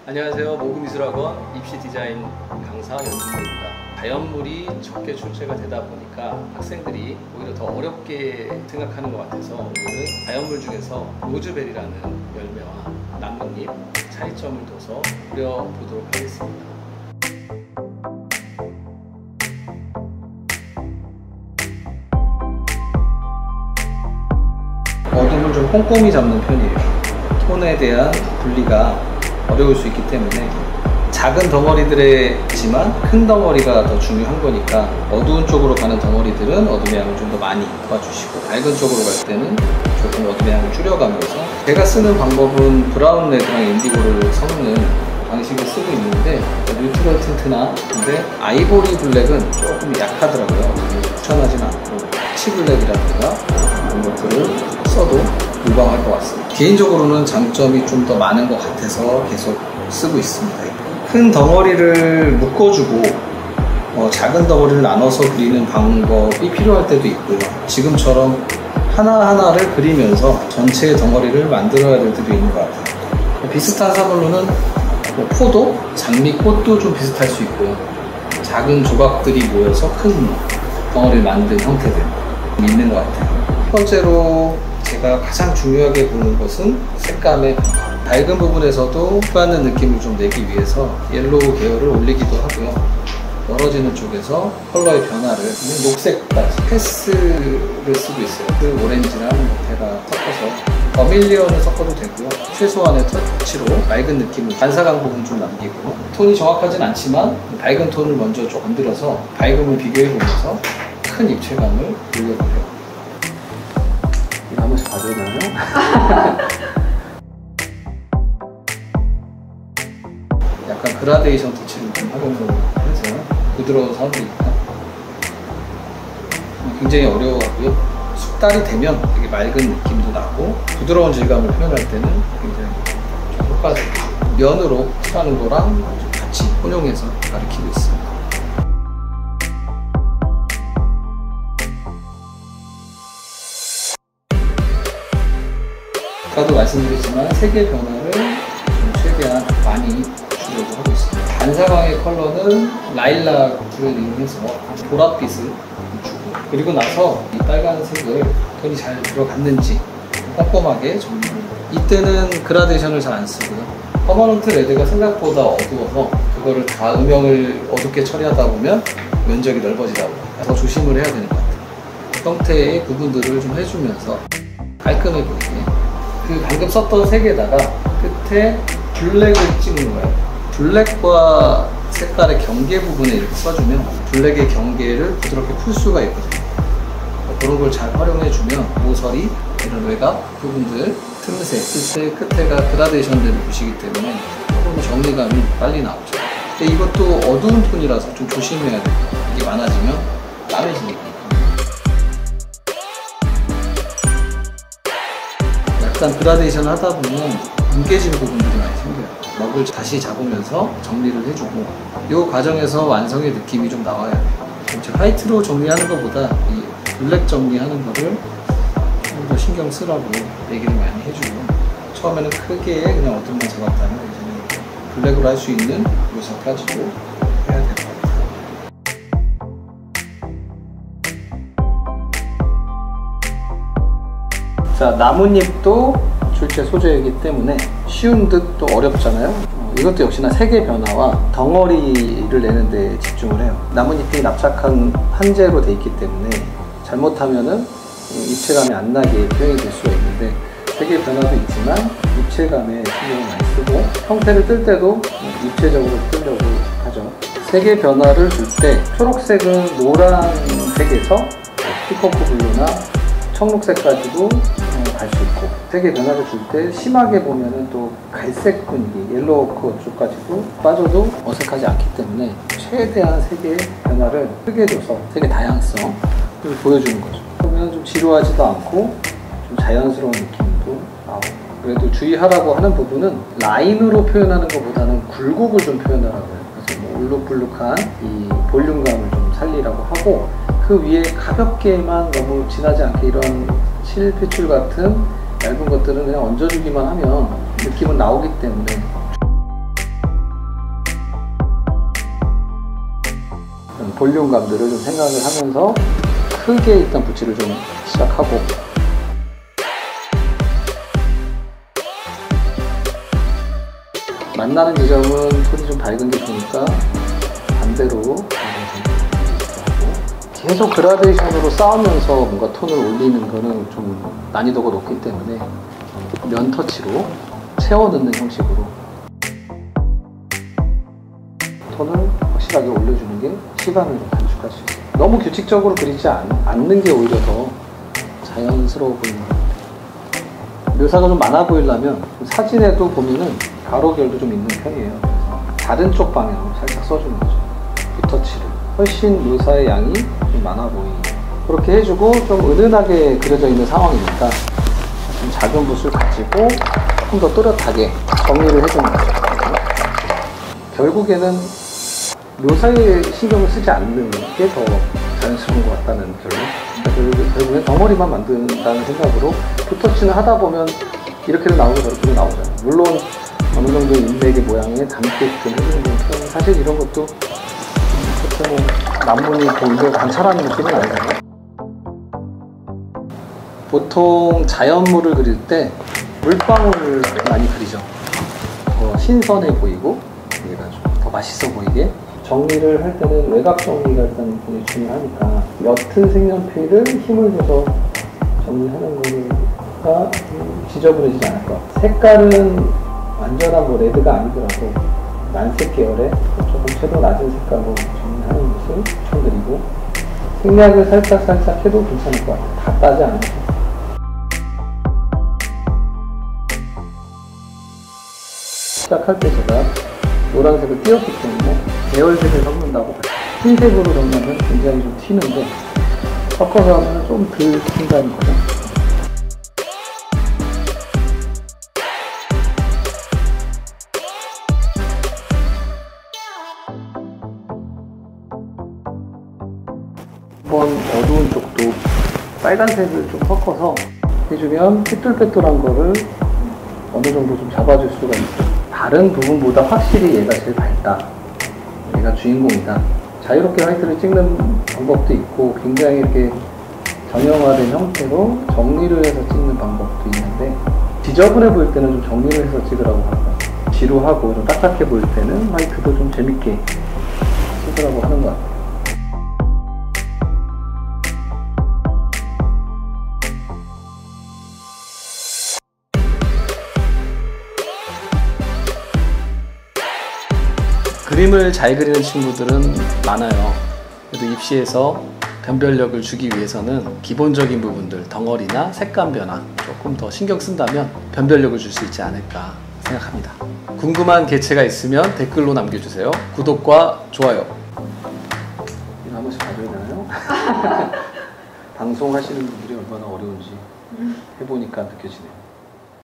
안녕하세요. 모금미술학원 입시 디자인 강사 연준입니다. 자연물이 적게 출제가 되다 보니까 학생들이 오히려 더 어렵게 생각하는 것 같아서 오늘은 자연물 중에서 로즈베리라는 열매와 나뭇잎 차이점을 둬서 그려보도록 하겠습니다. 어둠을 좀 꼼꼼히 잡는 편이에요. 톤에 대한 분리가 어려울 수 있기 때문에 작은 덩어리들이지만 큰 덩어리가 더 중요한 거니까 어두운 쪽으로 가는 덩어리들은 어둠의 양을 좀 더 많이 도와주시고 밝은 쪽으로 갈 때는 조금 어둠의 양을 줄여가면서 제가 쓰는 방법은 브라운 레드랑 인디고를 섞는 방식을 쓰고 있는데 뉴트럴 틴트나 근데 아이보리 블랙은 조금 약하더라고요. 추천하지는 않고 피치 블랙이라든가 이런 것들을 써도 무방할 것 같습니다. 개인적으로는 장점이 좀 더 많은 것 같아서 계속 쓰고 있습니다. 큰 덩어리를 묶어주고 작은 덩어리를 나눠서 그리는 방법이 필요할 때도 있고요. 지금처럼 하나하나를 그리면서 전체의 덩어리를 만들어야 될 때도 있는 것 같아요. 비슷한 사물로는 포도, 장미꽃도 좀 비슷할 수 있고요. 작은 조각들이 모여서 큰 덩어리를 만든 형태들 있는 것 같아요. 첫 번째로 제가 가장 중요하게 보는 것은 색감의 변화. 밝은 부분에서도 받는 느낌을 좀 내기 위해서 옐로우 계열을 올리기도 하고요. 멀어지는 쪽에서 컬러의 변화를 녹색까지 패스를 쓰고 있어요. 그 오렌지랑 제가 섞어서 버밀리언을 섞어도 되고요. 최소한의 터치로 맑은 느낌을 반사광 부분 좀 남기고 톤이 정확하진 않지만 밝은 톤을 먼저 좀 건드려서 밝음을 비교해 보면서 큰 입체감을 올려보려고. 이거 한 번씩 봐줘야 되나요? 약간 그라데이션 터치를 좀 활용을 해서 부드러워서 하니까 굉장히 어려워하고요. 숙달이 되면 되게 맑은 느낌도 나고 부드러운 질감을 표현할 때는 굉장히 좀 효과적이고 면으로 칠하는 거랑 같이 혼용해서 가리키고 있습니다. 아까도 말씀드렸지만 색의 변화를 좀 최대한 많이 주려고 하고 있습니다. 반사광의 컬러는 라일락을 이용해서 보랏빛을 주고 그리고 나서 이 빨간색을 톤이 잘 들어갔는지 꼼꼼하게 정리를 해요. 이때는 그라데이션을 잘 안 쓰고요. 퍼머넌트 레드가 생각보다 어두워서 그거를 다 음영을 어둡게 처리하다 보면 면적이 넓어지다 보니까 더 조심을 해야 되는 것 같아요. 형태의 부분들을 좀 해주면서 깔끔해 보이게 그 방금 썼던 색에다가 끝에 블랙을 찍는 거예요. 블랙과 색깔의 경계 부분에 이렇게 써주면 블랙의 경계를 부드럽게 풀 수가 있거든요. 그런 걸 잘 활용해주면 모서리, 이런 외곽 부분들, 틈새, 끝에가 그라데이션 된 붓이기 때문에 조금 정리감이 빨리 나오죠. 근데 이것도 어두운 톤이라서 좀 조심해야 돼요. 이게 많아지면 까매지니까. 약간 그라데이션 하다 보면 뭉개진 부분들이 많이 생겨요. 먹을 다시 잡으면서 정리를 해주고 이 과정에서 완성의 느낌이 좀 나와야 돼요. 화이트로 정리하는 것보다 이 블랙 정리하는 거를 좀 더 신경 쓰라고 얘기를 많이 해주고 처음에는 크게 그냥 어둠만 잡았다면 이제는 블랙으로 할 수 있는 요소까지도 해야 될 것 같아요. 자, 나뭇잎도 출제 소재이기 때문에 쉬운 듯 또 어렵잖아요. 이것도 역시나 색의 변화와 덩어리를 내는 데 집중을 해요. 나뭇잎이 납작한 판재로 돼 있기 때문에 잘못하면은 입체감이 안 나게 표현이 될 수가 있는데 색의 변화도 있지만 입체감에 신경을 많이 쓰고 형태를 뜰 때도 입체적으로 뜨려고 하죠. 색의 변화를 줄 때 초록색은 노란색에서 피커크 블루나 청록색까지도 갈 수 있고 색의 변화를 줄 때 심하게 보면은 또 갈색 분위기, 옐로우 쪽까지도 빠져도 어색하지 않기 때문에 최대한 색의 변화를 크게 줘서 색의 다양성을 보여주는 거죠. 그러면 좀 지루하지도 않고 좀 자연스러운 느낌도 나오고 그래도 주의하라고 하는 부분은 라인으로 표현하는 것보다는 굴곡을 좀 표현하라고 해요. 그래서 뭐 울룩불룩한 이 볼륨감을 좀 살리라고 하고 그 위에 가볍게만 너무 진하지 않게 이런 실핏줄 같은 얇은 것들은 그냥 얹어주기만 하면 느낌은 나오기 때문에 볼륨감들을 좀 생각을 하면서 크게 일단 붓질을 좀 시작하고, 만나는 지점은 톤이 좀 밝은 게 좋으니까 반대로 계속 그라데이션으로 쌓으면서 뭔가 톤을 올리는 거는 좀 난이도가 높기 때문에 면 터치로 채워 넣는 형식으로 톤을 확실하게 올려주는 게 시간을 좀 단축할 수 있어요. 너무 규칙적으로 그리지 않는 게 오히려 더 자연스러워 보이는 것 같아요. 묘사가 좀 많아 보이려면 사진에도 보면은 가로결도 좀 있는 편이에요. 그래서 다른 쪽 방향으로 살짝 써주는 거죠. 붓터치를. 훨씬 묘사의 양이 좀 많아 보이게 그렇게 해주고, 좀 은은하게 그려져 있는 상황이니까 좀 작은 붓을 가지고 조금 더 또렷하게 정리를 해주는 거죠. 결국에는 묘사에 신경을 쓰지 않는 게 더 자연스러운 것 같다는 결론. 그러니까 결국엔 덩어리만 만든다는 생각으로 붓터치는 하다 보면 이렇게도 나오고 저렇게도 나오잖아요. 물론 어느 정도 인맥의 모양에 담게끔 해주는 건 사실 이런 것도 뭐 남문이 보이게 관찰하는 느낌은 아니잖아요. 보통 자연물을 그릴 때 물방울을 많이 그리죠. 더 신선해 보이고 얘가 좀 더 맛있어 보이게. 정리를 할 때는 외곽 정리가 일단 굉장히 중요하니까 옅은 색연필을 힘을 줘서 정리하는 거가 지저분해지지 않을 것 같아요. 색깔은 완전한 뭐 레드가 아니더라도 난색 계열의 조금 채도 낮은 색깔로 정리하는 것을 추천드리고, 생략을 살짝 해도 괜찮을 것 같아요. 다 따지 않아서. 시작할 때 제가 노란색을 띄웠기 때문에 계열색을 섞는다고 봐요. 흰색으로 정리하면 굉장히 좀 튀는데 섞어서 하면 좀 덜 튄다는 거죠. 한번 어두운 쪽도 빨간색을 좀 섞어서 해주면 삐뚤빼뚤한 거를 어느 정도 좀 잡아줄 수가 있어요. 다른 부분보다 확실히 얘가 제일 밝다, 얘가 주인공이다. 자유롭게 화이트를 찍는 방법도 있고, 굉장히 이렇게 정형화된 형태로 정리를 해서 찍는 방법도 있는데, 지저분해 보일 때는 좀 정리를 해서 찍으라고 하고, 지루하고 좀 딱딱해 보일 때는 화이트도 좀 재밌게 찍으라고 하는 것 같아요. 그림을 잘 그리는 친구들은 많아요. 그래도 입시에서 변별력을 주기 위해서는 기본적인 부분들, 덩어리나 색감 변화 조금 더 신경 쓴다면 변별력을 줄 수 있지 않을까 생각합니다. 궁금한 개체가 있으면 댓글로 남겨주세요. 구독과 좋아요. 이거 한 번씩 봐줘야 되나요? 방송하시는 분들이 얼마나 어려운지 해보니까 느껴지네요.